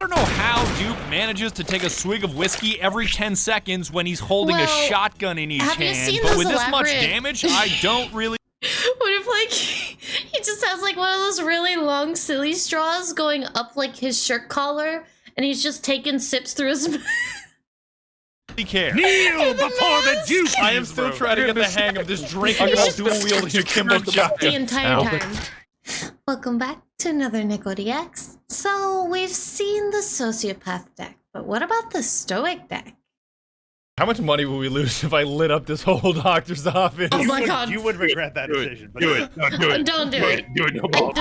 I don't know how Duke manages to take a swig of whiskey every 10 seconds when he's holding a shotgun in each hand, but with this much damage, I don't really... What if, like, he just has, like, one of those really long, silly straws going up, like, his shirt collar, and he's just taking sips through his... care. Kneel before the Duke! I am still trying to get the hang of this drinking while dual-wielding Akimbo shotgun. The entire time. Welcome back to another Neko DX. So, we've seen the Sociopath deck, but what about the Stoic deck? How much money will we lose if I lit up this whole doctor's office? Oh my god. You would regret that decision. Do it. No, do it. Don't do it. Do it. No, Don't.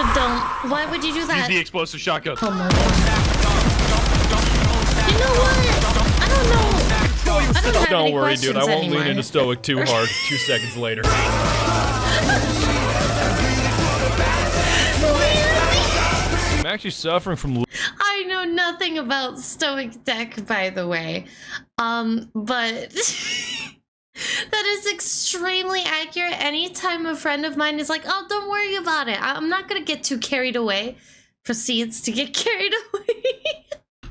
Why would you do that? Use the explosive shotgun. Oh my god. You know what? I don't know. Don't worry, dude. I won't lean into Stoic too hard. 2 seconds later. I'm actually suffering from... I know nothing about Stoic deck, by the way. But... that is extremely accurate. Anytime a friend of mine is like, oh, don't worry about it. I'm not gonna get too carried away. Proceeds to get carried away.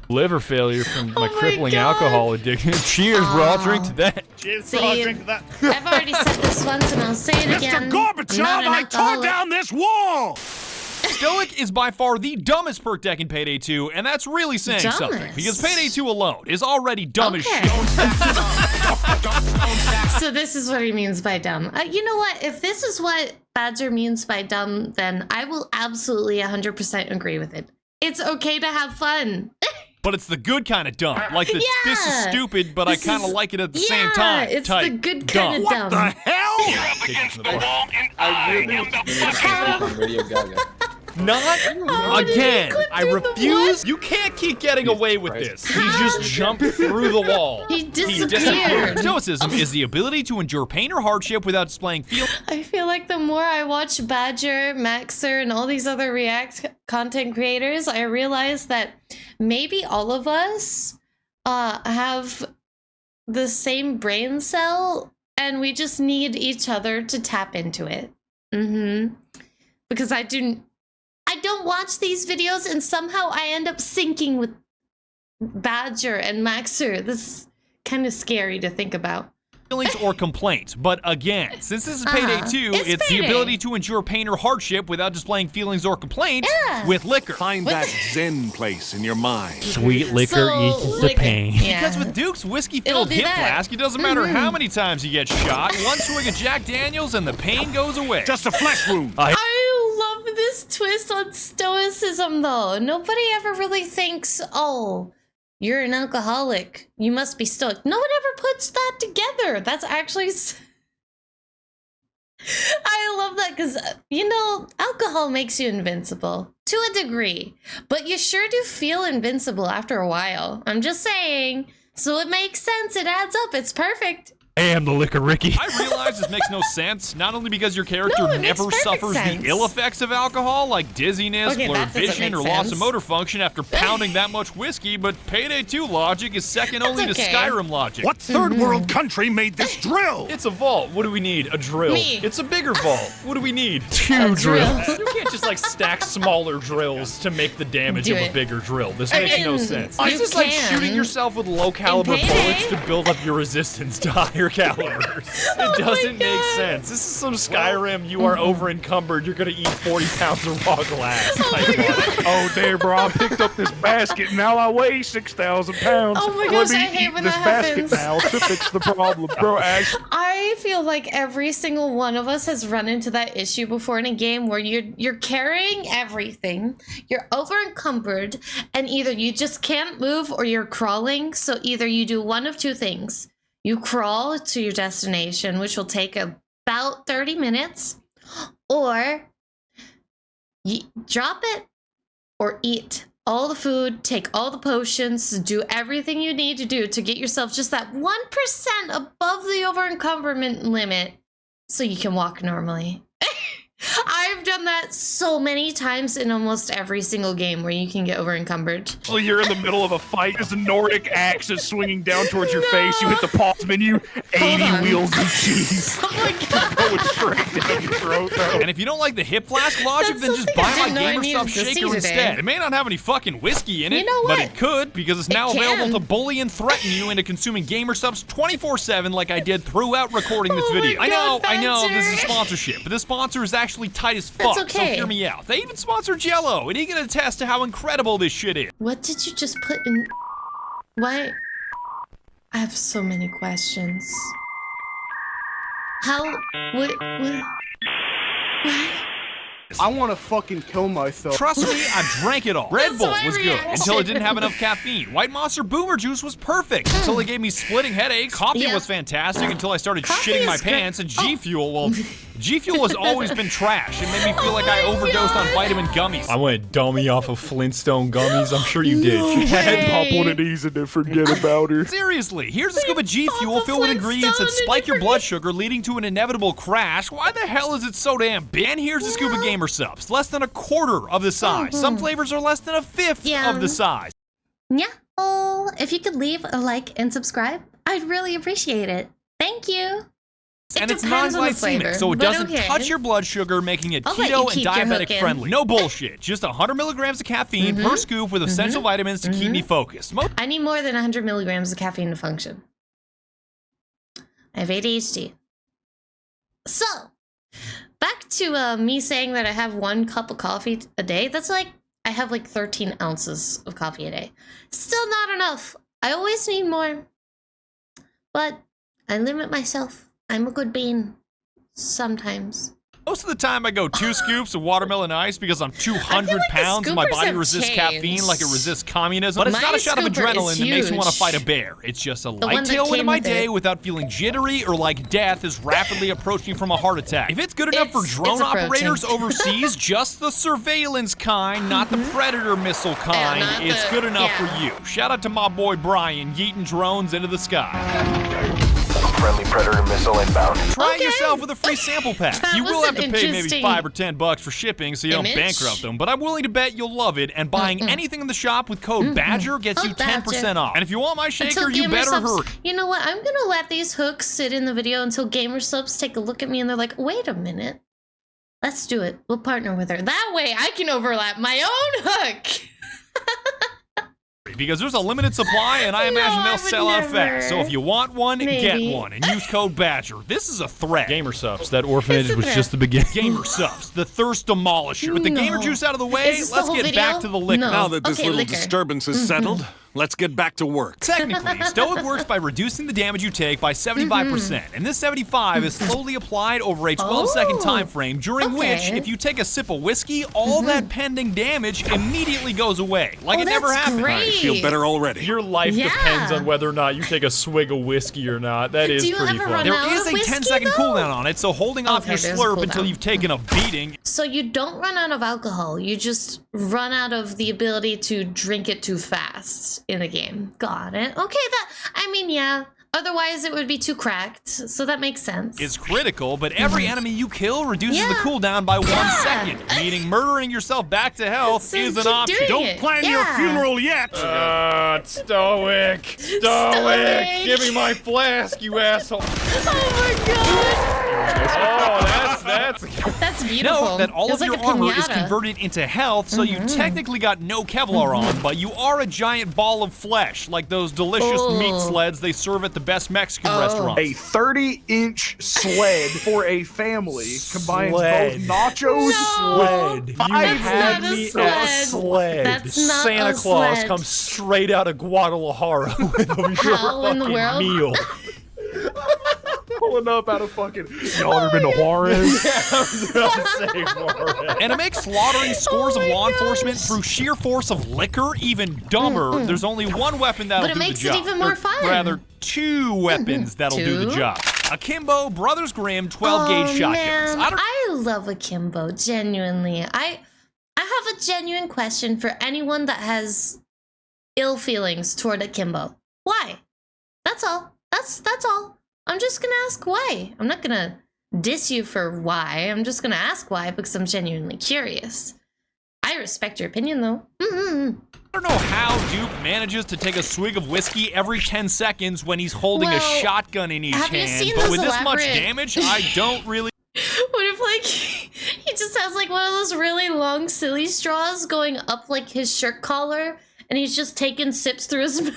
Liver failure from my crippling alcohol addiction. Cheers, bro. I'll drink to that. Cheers, bro. I'll drink to that. I've already said this once and I'll say it again. Mr. Gorbachev, I tore down this wall! Stoic is by far the dumbest perk deck in Payday 2, and that's really saying something, because Payday 2 alone is already dumb as shit. So this is what he means by dumb. You know what? If this is what Badger means by dumb, then I will absolutely 100% agree with it. It's okay to have fun. But it's the good kind of dumb. Like, this is stupid, but I kind of like it at the same time. It's the good kind of dumb. What the hell? You're up against the wall, and I am the Radio Gaga. Not again. I refuse. You can't keep getting away with this. He just jumped through the wall. He disappeared. Stoicism is the ability to endure pain or hardship without displaying feelings. I feel like the more I watch Badger, Maxer, and all these other React content creators, I realize that maybe all of us have the same brain cell, and we just need each other to tap into it. Because I don't watch these videos, and somehow I end up syncing with Badger and Maxer. This is kind of scary to think about. Feelings or complaints, but again, since this is Payday 2, it's the ability to endure pain or hardship without displaying feelings or complaints with liquor. Find that zen place in your mind. Sweet liquor equals the pain. Yeah. Because with Duke's whiskey-filled hip flask, it doesn't matter how many times you get shot. One swig of Jack Daniels and the pain goes away. Just a flesh wound. I love this twist on stoicism, though. Nobody ever really thinks, oh, you're an alcoholic, you must be stoic. No one ever puts that together. That's actually... I love that because, you know, alcohol makes you invincible. To a degree. But you sure do feel invincible after a while. I'm just saying. So it makes sense. It adds up. It's perfect. I am the Liquor Ricky. I realize this makes no sense, not only because your character never suffers the ill effects of alcohol, like dizziness, blurred vision, or loss of motor function after pounding that much whiskey, but Payday 2 logic is second only to Skyrim logic. What third world country made this drill? It's a vault. What do we need? A drill. It's a bigger vault. What do we need? 2 drills. You can't just like stack smaller drills to make the damage of a bigger drill. This makes no sense. It's just like shooting yourself with low caliber bullets to build up your resistance to higher calibers. It doesn't make sense. This is some Skyrim, you are over-encumbered, you're gonna eat 40 pounds of raw glass. Oh, there, bro, I picked up this basket, now I weigh 6,000 pounds. Oh my gosh, I hate when that happens. Let me eat this basket now to fix the problem, bro. I feel like every single one of us has run into that issue before in a game where you're carrying everything, you're over-encumbered, and either you just can't move or you're crawling, so either you do one of two things. You crawl to your destination, which will take about 30 minutes, or you drop it or eat all the food, take all the potions, do everything you need to do to get yourself just that 1% above the over-encumberment limit so you can walk normally. I've done done that so many times in almost every single game where you can get over encumbered. Well, you're in the middle of a fight. There's a Nordic axe is swinging down towards your face. You hit the pause menu. 80 wheels of cheese. Oh my god. Going straight down your throat, though. And if you don't like the hip flask logic, That's then just something I buy my didn't know I Gamer needed Supps to see shaker today. instead. It may not have any fucking whiskey in it, You know but what? it could, because it's now It available can. to bully and threaten you into consuming Gamer Supps 24/7 like I did throughout recording this Oh my video. God, I know, this is Badger. sponsorship, but this sponsor is actually tight as fuck, That's so okay. hear me out. They even sponsor Jell-O, and he can attest to how incredible this shit is. What did you just put in? What? I have so many questions. How? What? I want to fucking kill myself. Trust me, I drank it all. Red That's Bull my was good reaction. until it didn't have enough caffeine. White Monster Boomer Juice was perfect until it gave me splitting headaches. Coffee Yeah. was fantastic until I started Coffee shitting my is great. pants. And G Fuel, well, G Fuel has always been trash. It made me feel like I Oh my overdosed on God. vitamin gummies. I went dummy off of Flintstone gummies. I'm sure you did. Pop one of these and then forget about her. Seriously, here's a scoop of G Fuel Pop a filled with ingredients that Flintstone spike and your you blood sugar, leading to an inevitable crash. Why the hell is it so damn big? And here's a scoop of Gamer Supps, less than a quarter of the size. Some flavors are less than a fifth Yeah. of the size. Yeah. Oh, if you could leave a like and subscribe, I'd really appreciate it. Thank you. And it's depends on the flavor, non-glycemic, so it but doesn't okay. touch your blood sugar, making it I'll let you keto and keep your hook diabetic in. friendly. No bullshit. Just 100 milligrams of caffeine per scoop with essential vitamins to keep me focused. I need more than 100 milligrams of caffeine to function. I have ADHD. So, back to me saying that I have 1 cup of coffee a day. That's like, I have like 13 ounces of coffee a day. Still not enough. I always need more. But I limit myself. I'm a good bean. Sometimes. Most of the time, I go 2 scoops of watermelon ice because I'm 200 like the pounds and my scoopers body have resists changed. caffeine like it resists communism. But it's My not a shot of scooper adrenaline is that makes me want to huge. fight a bear. It's just a one light that tail into came my with day it. without feeling jittery or like death is rapidly approaching from a heart attack. If it's good enough for It's drone a protein. operators overseas, just the surveillance kind, not the predator missile kind, not it's the- good enough yeah. for you. Shout out to my boy Brian, yeeting drones into the sky. Friendly Predator missile inbound. Try it Okay. yourself with a free sample pack. That You will was have to an pay maybe interesting $5 or $10 for shipping so you don't image. bankrupt them, but I'm willing to bet you'll love it, and buying anything in the shop with code BADGER gets you Code 10% Badger. off. And if you want my shaker, Until you Gamer better Supps- hurry. You know what? I'm gonna let these hooks sit in the video until Gamer Supps take a look at me and they're like, wait a minute. Let's do it. We'll partner with her. That way I can overlap my own hook. Because there's a limited supply, and I No, imagine I they'll would sell out never. fast. So if you want one, Maybe. get one, and use code BADGER. This is a threat. Gamer Supps. That orphanage It's a was threat. just the beginning. Gamer Supps, the thirst demolisher. With the No. gamer juice out of the way, Is this the let's whole get video? back to the liquor. No. Now that this Okay, little liquor. disturbance is settled, let's get back to work. Technically, Stoic works by reducing the damage you take by 75%, and this 75 is slowly applied over a 12-second Oh, time frame, during which, okay. if you take a sip of whiskey, all that pending damage immediately goes away, like Oh, it never that's happened. great. I feel better already. Your life Yeah. depends on whether or not you take a swig of whiskey or not. That is Do you pretty ever fun. run There out is of a whiskey, 10-second though? cooldown on it, so holding off Okay, your there's a slurp until cooldown. you've taken a beating. So you don't run out of alcohol. You just run out of the ability to drink it too fast in the game. Got it. Okay, I mean, yeah. Otherwise, it would be too cracked. So that makes sense. Is critical, but every enemy you kill reduces the Yeah. cooldown by 1 second, meaning murdering yourself back to health So is an keep option. doing Don't it. plan your Yeah. funeral yet. Stoic. Stoic. Give me my flask, you asshole. Oh my god! Oh, that's That's beautiful. Know that all Feels of your like a armor is pinata. converted into health, so you technically got no Kevlar on, but you are a giant ball of flesh, like those delicious meat Oh. sleds they serve at the best Mexican restaurants. A 30-inch sled for a family combines Sled. both nachos. sled. You That's had not a me sled. at sled. That's not Santa a Claus sled. comes straight out of Guadalajara with your How in the fucking world? meal. Pulling up out of fucking. Y'all ever been to Juarez? And to make slaughtering scores Oh of my law gosh. enforcement through sheer force of liquor even dumber, there's only one weapon that'll But it do makes the it job. even more Or fun. rather, 2 weapons that'll do the Two? job. Akimbo, Brothers Grimm, 12-gauge shotguns. Man, I don't I love Akimbo, genuinely. I have a genuine question for anyone that has ill feelings toward Akimbo. Why? That's all. That's all. I'm just gonna ask why. I'm not gonna diss you for why. I'm just gonna ask why because I'm genuinely curious. I respect your opinion, though. I don't know how Duke manages to take a swig of whiskey every 10 seconds when he's holding a shotgun in each hand, but with this much damage, I don't really... What if, like, he just has, like, one of those really long, silly straws going up, like, his shirt collar, and he's just taking sips through his...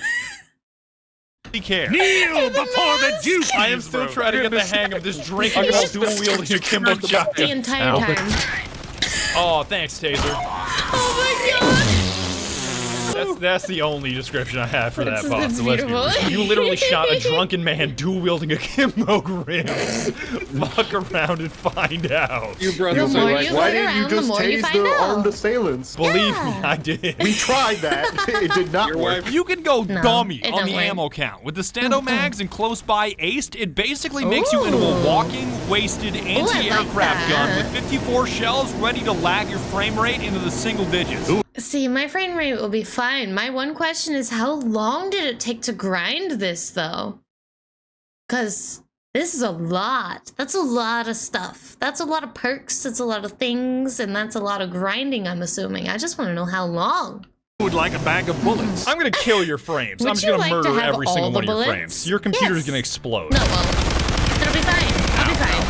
care. Kneel before the Duke! I am still trying to get the hang of this drinking while dual-wielding Akimbo shotgun. The entire time. Oh, thanks, Taser. Oh my god! That's the only description I have for that boss. It's beautiful. You literally shot a drunken man dual-wielding Akimbo grims. Fuck around and find out. You brothers are like, why didn't you just tase the armed assailants? Believe me, I did. We tried that. It did not work. You can go dummy on the work. ammo count. With the stando mags and close by aced, it basically makes you into a walking, wasted anti-aircraft gun with 54 shells ready to lag your frame rate into the single digits. See, my frame rate will be fine. My one question is, how long did it take to grind this, though? Because this is a lot. That's a lot of stuff. That's a lot of perks, that's a lot of things, and that's a lot of grinding, I'm assuming. I just want to know how long. Would like a bag of bullets. I'm gonna kill your frames. I'm just gonna murder every single one of your frames. Your computer's gonna explode. No, well, it'll be fine. I'll be fine.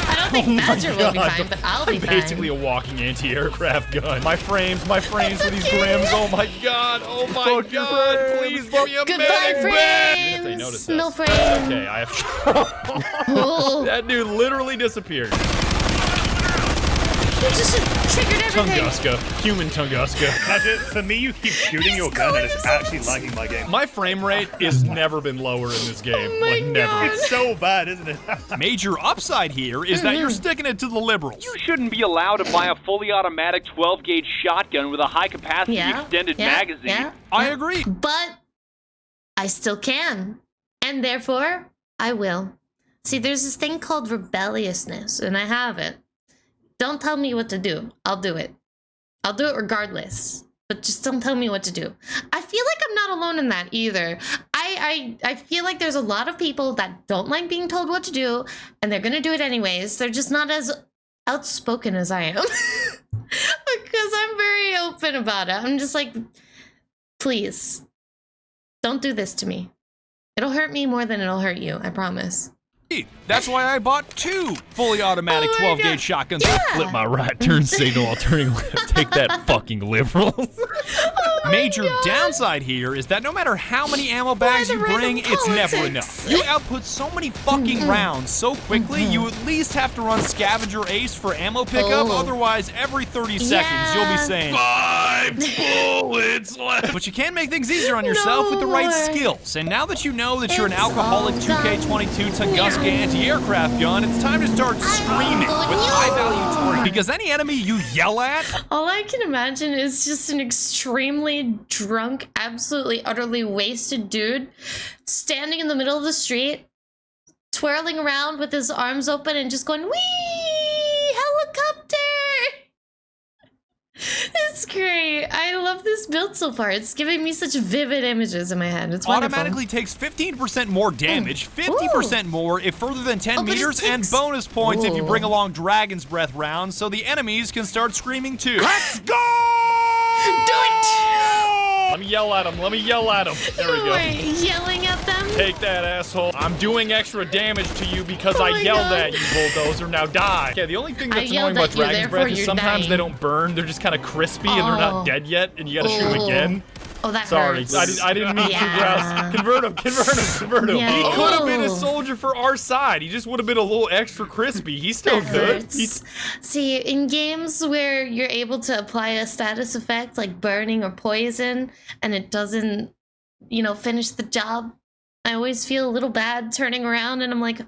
I don't think Badger will be fine, but I'll be fine. Basically a walking anti-aircraft gun. My frames with these grims. Oh my god. Oh my god. Please give me a Goodbye, frames. If they notice No this. frames. Okay, I have. That dude literally disappeared. You just triggered everything. Tunguska. Human Tunguska. Badger, for me, you keep shooting your gun and it's actually lagging my game. My frame rate has never been lower in this game. Oh my like, never. God. It's so bad, isn't it? Major upside here is that you're sticking it to the liberals. You shouldn't be allowed to buy a fully automatic 12-gauge shotgun with a high-capacity extended magazine. I agree. But I still can. And therefore, I will. See, there's this thing called rebelliousness, and I have it. Don't tell me what to do. I'll do it. I'll do it regardless. But just don't tell me what to do. I feel like I'm not alone in that either. I feel like there's a lot of people that don't like being told what to do, and they're gonna do it anyways. They're just not as outspoken as I am. Because I'm very open about it. I'm just like, please, don't do this to me. It'll hurt me more than it'll hurt you, I promise. That's why I bought 2 fully automatic 12-gauge shotguns to flip my right turn signal while turning left. Take that, fucking liberals. Major downside here is that no matter how many ammo bags you bring, it's never enough. You output so many fucking rounds so quickly, you at least have to run scavenger ace for ammo pickup. Otherwise, every 30 seconds, you'll be saying 5 bullets left. But you can make things easier on yourself with the right skills. And now that you know that you're an alcoholic 2K22 Tunguska anti-aircraft gun, it's time to start screaming with high-value targets. Because any enemy you yell at... All I can imagine is just an extremely drunk, absolutely, utterly wasted dude standing in the middle of the street, twirling around with his arms open and just going, wee, helicopter! It's great. I love this build so far. It's giving me such vivid images in my head. It's wonderful. Automatically takes 15% more damage, 50% more if further than 10 meters, and bonus points if you bring along Dragon's Breath rounds so the enemies can start screaming too. Let's go! Do it! Let me yell at him. Let me yell at him. There we go. Wait, yelling at them? Take that, asshole. I'm doing extra damage to you because I yelled at you, bulldozer. Now die. Yeah, the only thing that's annoying about Dragon's Breath is sometimes they don't burn. They're just kind of crispy and they're not dead yet, and you gotta shoot again. Oh, that hurts. I didn't mean to, Grouse. Convert him. Yeah. He could have been a soldier for our side. He just would have been a little extra crispy. He's still good. See, in games where you're able to apply a status effect like burning or poison, and it doesn't, finish the job, I always feel a little bad turning around and I'm like,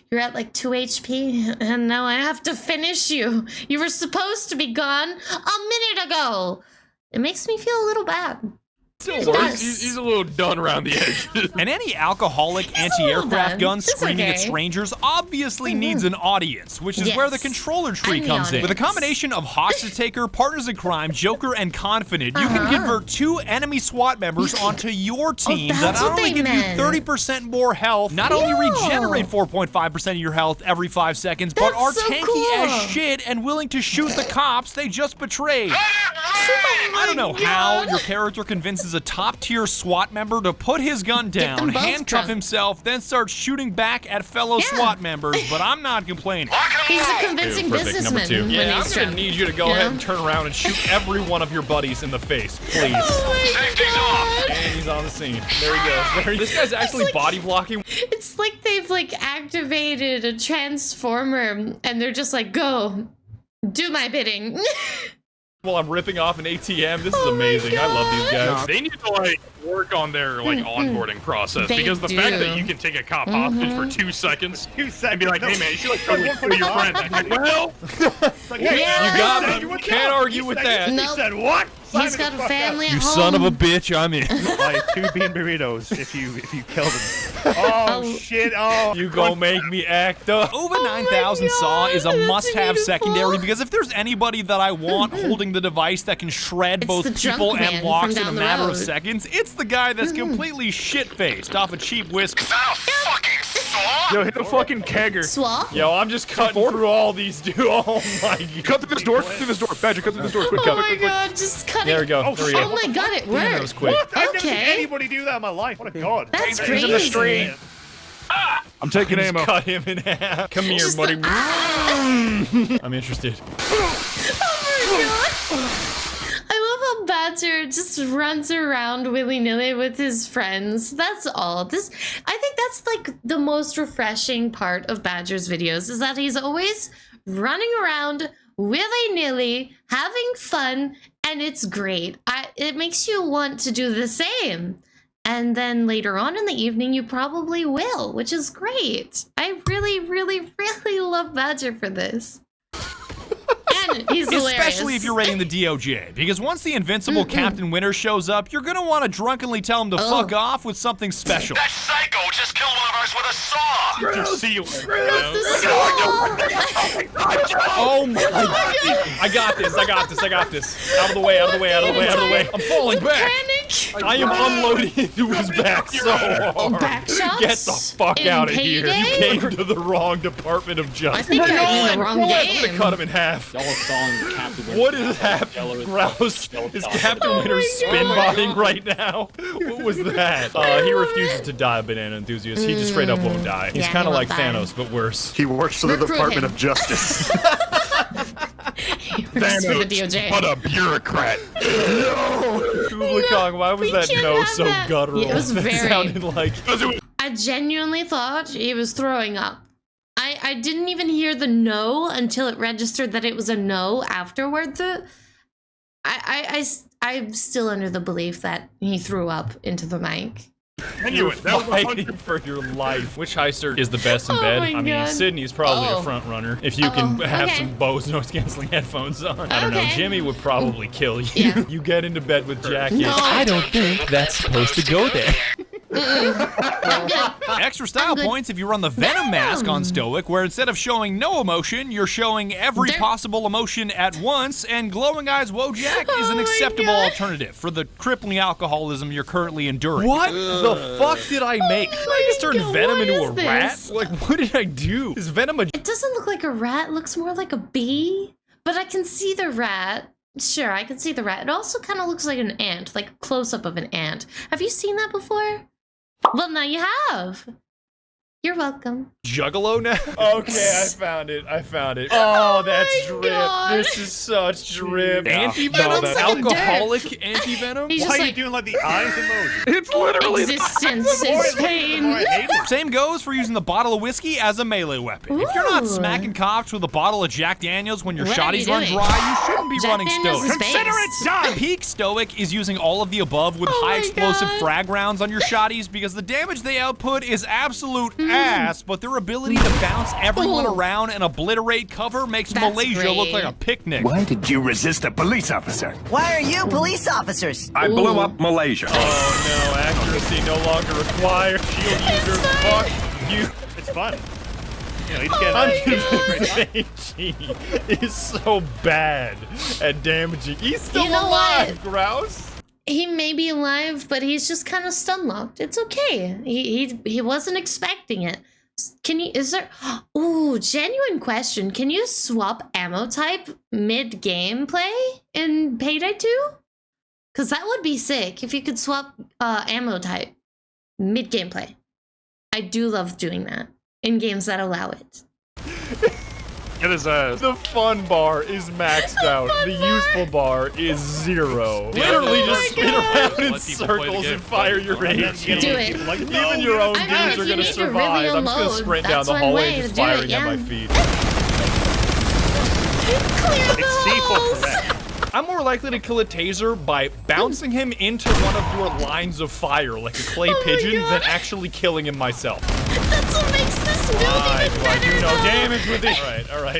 you're at like 2 HP and now I have to finish you. You were supposed to be gone a minute ago. It makes me feel a little bad. Still works. He's a little done around the edges. And any alcoholic anti-aircraft gun screaming at strangers obviously needs an audience, which is where the controller tree comes in. With a combination of hostage taker, partners in crime, joker, and confident, you can convert 2 enemy SWAT members onto your team that not only give you 30% more health, not only regenerate 4.5% of your health every 5 seconds, but are tanky as shit and willing to shoot the cops they just betrayed. I don't know how your character convinces a top-tier SWAT member to put his gun down, handcuff himself, then start shooting back at fellow SWAT members, but I'm not complaining. He's a convincing businessman. Yeah, I'm gonna need you to go ahead and turn around and shoot every one of your buddies in the face, please. Safety's off. And he's on the scene. There he goes. This guy's actually body blocking. It's like they've activated a transformer and they're just like, go, do my bidding. While I'm ripping off an ATM. This is amazing. I love these guys. They need to work on their onboarding process because the fact that you can take a cop hostage for 2 seconds and be like, hey man, you should go with your friend. I'm like, well, you got me. Can't argue with that. Nope. He said what? He's got a family at home. You son of a bitch, I'm in. Buy 2 bean burritos if you kill them. Oh shit! Oh, you gonna make me act up. Over 9000 Saw is a must-have secondary because if there's anybody that I want holding the device that can shred both people and locks in a matter of seconds, it's the guy that's completely shit-faced off a cheap whiskey. yo, hit the fucking kegger. Swap? Yo, I'm just cutting through all these dudes. Oh my god. Cut through this door. Badger, cut through this door. Quick, Oh my god, just cut it. There we go. There we go. Oh my god, it worked. That was quick. What? I've never seen Okay. anybody do that in my life. What a god. That's He's in the crazy. street. I'm taking ammo. Cut him in half. Come here, Just buddy. I'm interested. I love how Badger just runs around willy-nilly with his friends. That's all. I think that's the most refreshing part of Badger's videos is that he's always running around willy-nilly, having fun, and it's great. It makes you want to do the same. And then later on in the evening, you probably will, which is great. I really, really, really love Badger for this. And he's hilarious. Especially if you're raiding the DOJ, because once the invincible Captain Winter shows up, you're gonna want to drunkenly tell him to fuck off with something special. That psycho just killed one of us with a saw. Just seal it. Oh my god. I got this. Out of the way. I'm falling back. Panic. I am unloading into his back so hard. Back shots? Get the fuck In out of here. You Payday? came to the wrong Department of I Justice. think I'm in the wrong I'm gonna game. cut him in half. What is happening? Grouse, is Captain Winter spin-botting right now? What was that? He refuses to die, Banana Enthusiast. He just straight up won't die. He's Yeah, kind of he like won't die. Thanos, but worse. He works for the Recruit Department him. of Justice. Just for the DOJ. What a bureaucrat. Kubla Kong, why was that can't no have so that. guttural? Yeah, it was That very- sounded like... I genuinely thought he was throwing up. I didn't even hear the no until it registered that it was a no afterward. I'm still under the belief that he threw up into the mic. Anyway, that was Fighting for your life. Which heister is the best in Oh bed? my I mean, God. Sydney's probably Uh-oh. a front runner. If you can have Okay. some Bose noise-canceling headphones on. I don't know. Okay. Jimmy would probably kill you. Yeah. You get into bed with Jackie. No. I don't think that's supposed to go there. I'm good. Extra style good. points if you run the Venom mask on Stoic, where instead of showing no emotion, you're showing every possible emotion at once, and Glowing Eyes Wojak is an Oh my acceptable God. alternative for the crippling alcoholism you're currently enduring. What the fuck did I make? Did I just turn God, Venom what into is a rat? this? Like, what did I do? Is Venom a... It doesn't look like a rat. It looks more like a bee. But I can see the rat. Sure, I can see the rat. It also kind of looks like an ant, like a close-up of an ant. Have you seen that before? Well, now you have. You're welcome. Juggalo now? Okay, I found it. Oh, that's my drip. God. This is such drip. It Anti-Venom? looks like a Alcoholic anti-Venom? He's Why just are you like, doing like the eyes emoji? It's literally existence is pain. Same goes for using the bottle of whiskey as a melee weapon. If you're not Ooh. smacking cops with a bottle of Jack Daniels when your What are you shotties run doing? dry, you shouldn't be Jack running Daniels Stoic. is Consider it based. done. Peak Stoic is using all of the above with Oh high my explosive God. frag rounds on your shotties because the damage they output is absolute ass, but their ability to bounce everyone around and obliterate cover makes Malaysia look like a picnic. Why did you resist a police officer? Why are you police officers? I blew up Malaysia. Oh no, accuracy no longer required. Shield user, fuck you. It's fun. You know, each He is so bad at damaging. He's still alive, Grouse. He may be alive, but he's just kind of stun locked. It's okay. He wasn't expecting it. Can you? Is there? Ooh, genuine question. Can you swap ammo type mid gameplay in Payday 2? Because that would be sick if you could swap ammo type mid gameplay. I do love doing that in games that allow it. It is the fun bar is maxed out. The useful bar is 0. Literally just spin around in circles and fire your AG. Do it. Even your own dudes are gonna survive. I'm just gonna sprint down the hallway just firing at my feet. Clear the holes. I'm more likely to kill a taser by bouncing him into one of your lines of fire like a clay pigeon than actually killing him myself. That's what makes this build even better. I do no damage with it.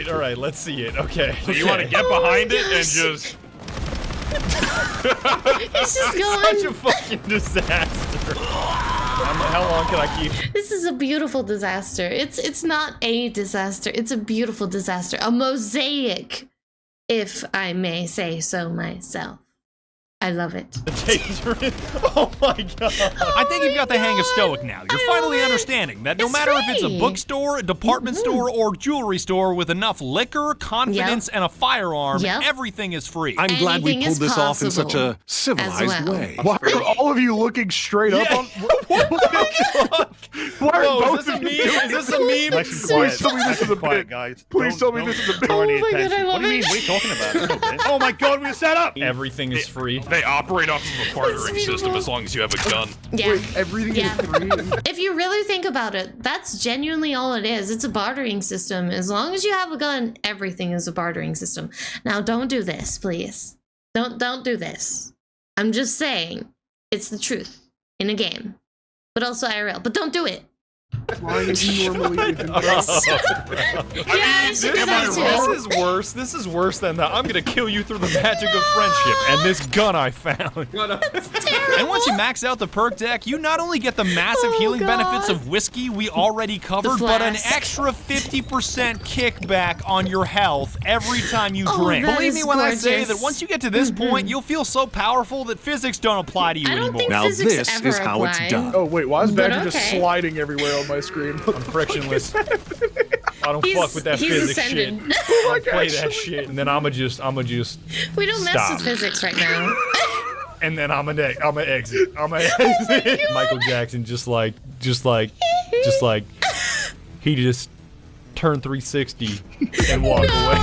All right, let's see it. Okay. So you want to get behind it and just... It's just going... Such a fucking disaster. How long can I keep? This is a beautiful disaster. It's not a disaster. It's a beautiful disaster. A mosaic, if I may say so myself. I love it. The taser. Oh my god. I think you've got the hang of Stoic now. You're finally understanding that no matter if it's a bookstore, a department store, or jewelry store with enough liquor, confidence, and a firearm, everything is free. I'm glad we pulled this off in such a civilized way. Why are all of you looking straight up on... What the fuck? Why are both of you doing Is this a meme? Please tell me this is a bit. guys. Please tell me this is a bit. Oh my god, I love What do you mean? What are you talking about? Oh my god, we set up! Everything is free. They operate off of a bartering system as long as you have a gun. Yeah. Wait, everything is free? If you really think about it, that's genuinely all it is. It's a bartering system. As long as you have a gun, everything is a bartering system. Now, don't do this, please. Don't do this. I'm just saying, it's the truth in a game, but also IRL. But don't do it. Flying normally even This is worse. This is worse than that. I'm gonna kill you through the magic of friendship and this gun I found. And once you max out the perk deck, you not only get the massive healing benefits of whiskey we already covered, but an extra 50% kickback on your health every time you drink. Believe me when I say that once you get to this point, you'll feel so powerful that physics don't apply to you anymore. Now this is how it's done. Oh wait, why is Badger just sliding everywhere on my screen? I'm frictionless. I don't fuck with that physics shit. I play that shit, and then I'ma just. We don't mess with physics right now. And then I'ma exit. Michael Jackson just like he just turned 360 and walked away.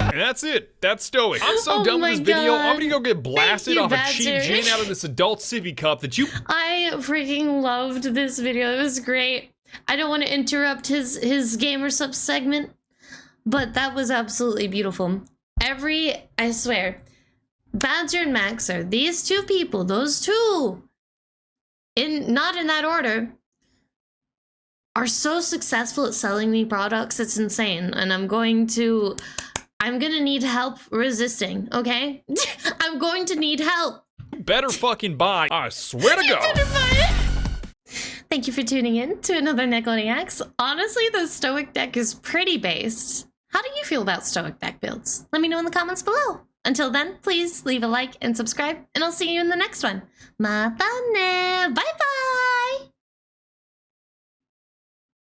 And that's it. That's Stoic. I'm so done with this video. I'm gonna go get blasted off a cheap gin out of this adult sippy cup that you. I freaking loved this video. It was great. I don't want to interrupt his gamer sub segment, but that was absolutely beautiful. I swear, Badger and Maxer, these two people, those two, not in that order, are so successful at selling me products. It's insane, and I'm gonna need help resisting, okay? I'm going to need help. Better fucking buy. I swear to God. Thank you for tuning in to another Neko. Honestly, the Stoic deck is pretty based. How do you feel about Stoic deck builds? Let me know in the comments below. Until then, please leave a like and subscribe, and I'll see you in the next one. Mata ne. Bye bye.